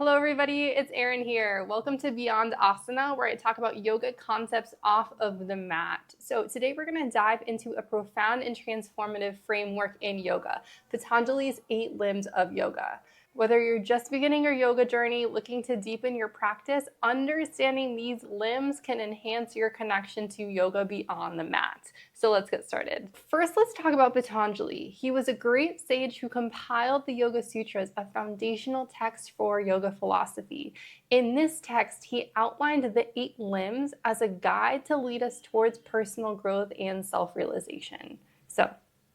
Hello everybody, it's Erin here. Welcome to Beyond Asana, where I talk about yoga concepts off of the mat. So today we're going to dive into a profound and transformative framework in yoga, Patanjali's 8 limbs of yoga. Whether you're just beginning your yoga journey, looking to deepen your practice, understanding these limbs can enhance your connection to yoga beyond the mat. So let's get started. First, let's talk about Patanjali. He was a great sage who compiled the Yoga Sutras, a foundational text for yoga philosophy. In this text, he outlined the 8 limbs as a guide to lead us towards personal growth and self-realization. So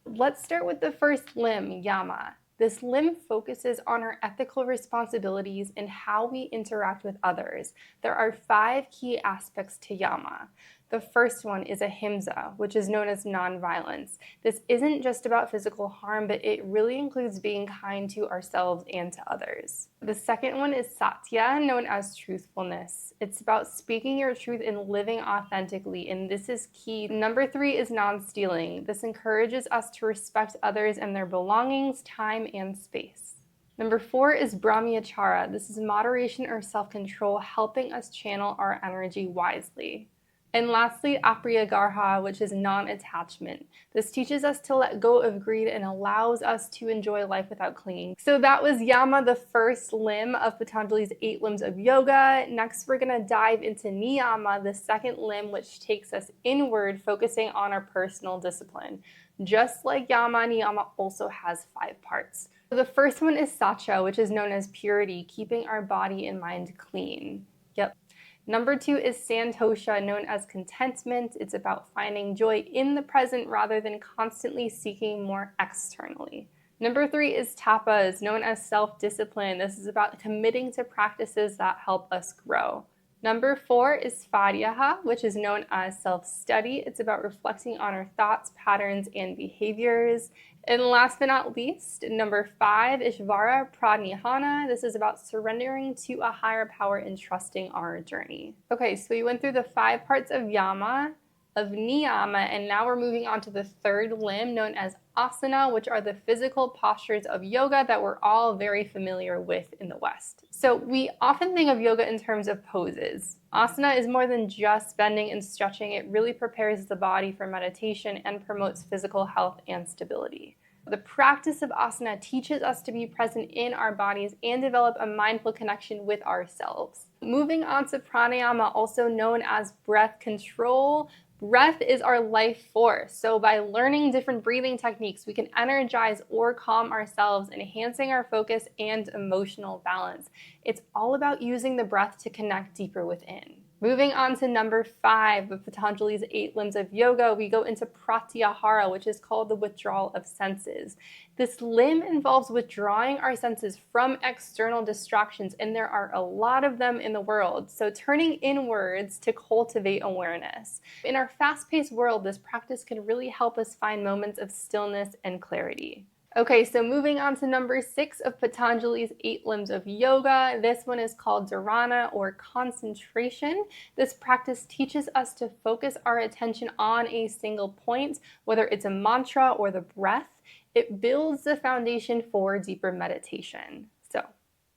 let's start with the first limb, Yama. This limb focuses on our ethical responsibilities and how we interact with others. There are 5 key aspects to Yama. The first one is ahimsa, which is known as nonviolence. This isn't just about physical harm, but it really includes being kind to ourselves and to others. The second one is satya, known as truthfulness. It's about speaking your truth and living authentically, and this is key. Number 3 is non-stealing. This encourages us to respect others and their belongings, time, and space. Number 4 is brahmacharya. This is moderation or self-control, helping us channel our energy wisely. And lastly, apriyagarha, which is non-attachment. This teaches us to let go of greed and allows us to enjoy life without clinging. So that was Yama, the first limb of Patanjali's 8 limbs of yoga. Next, we're going to dive into Niyama, the second limb, which takes us inward, focusing on our personal discipline. Just like Yama, Niyama also has 5 parts. So the first one is satya, which is known as purity, keeping our body and mind clean. Yep. Number 2 is santosha, known as contentment. It's about finding joy in the present rather than constantly seeking more externally. Number 3 is tapas, known as self-discipline. This is about committing to practices that help us grow. Number 4 is pratyahara, which is known as self-study. It's about reflecting on our thoughts, patterns, and behaviors. And last but not least, number 5 is Vara Pranayama. This is about surrendering to a higher power and trusting our journey. Okay, so we went through the 5 parts of Yama, of Niyama, and now we're moving on to the third limb known as Asana, which are the physical postures of yoga that we're all very familiar with in the West. So we often think of yoga in terms of poses. Asana is more than just bending and stretching. It really prepares the body for meditation and promotes physical health and stability. The practice of asana teaches us to be present in our bodies and develop a mindful connection with ourselves. Moving on to pranayama, also known as breath control. Breath is our life force. So by learning different breathing techniques, we can energize or calm ourselves, enhancing our focus and emotional balance. It's all about using the breath to connect deeper within. Moving on to number 5 of Patanjali's 8 limbs of yoga, we go into Pratyahara, which is called the withdrawal of senses. This limb involves withdrawing our senses from external distractions, and there are a lot of them in the world. So turning inwards to cultivate awareness. In our fast-paced world, this practice can really help us find moments of stillness and clarity. Okay, so moving on to number 6 of Patanjali's 8 limbs of yoga. This one is called Dharana, or concentration. This practice teaches us to focus our attention on a single point, whether it's a mantra or the breath. It builds the foundation for deeper meditation. So,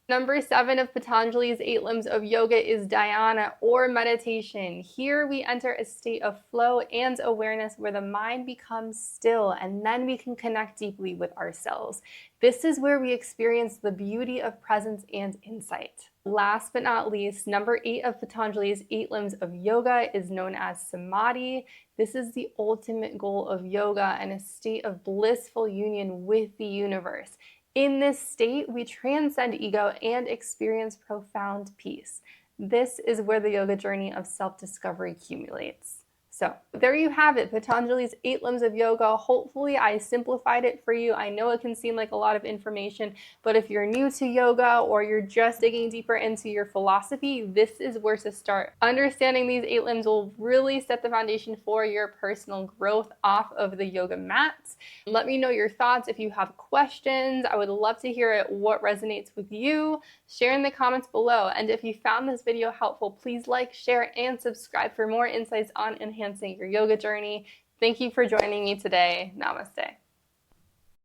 number 7 of Patanjali's 8 limbs of yoga is Dhyana, or meditation. Here we enter a state of flow and awareness where the mind becomes still, and then we can connect deeply with ourselves. This is where we experience the beauty of presence and insight. Last but not least, number 8 of Patanjali's 8 limbs of yoga is known as Samadhi. This is the ultimate goal of yoga and a state of blissful union with the universe. In this state, we transcend ego and experience profound peace. This is where the yoga journey of self-discovery accumulates. So there you have it, Patanjali's 8 limbs of yoga. Hopefully I simplified it for you. I know it can seem like a lot of information, but if you're new to yoga or you're just digging deeper into your philosophy, this is where to start. Understanding these 8 limbs will really set the foundation for your personal growth off of the yoga mats. Let me know your thoughts. If you have questions, I would love to hear what resonates with you. Share in the comments below. And if you found this video helpful, please like, share, and subscribe for more insights on enhancing your yoga journey. Thank you for joining me today. Namaste.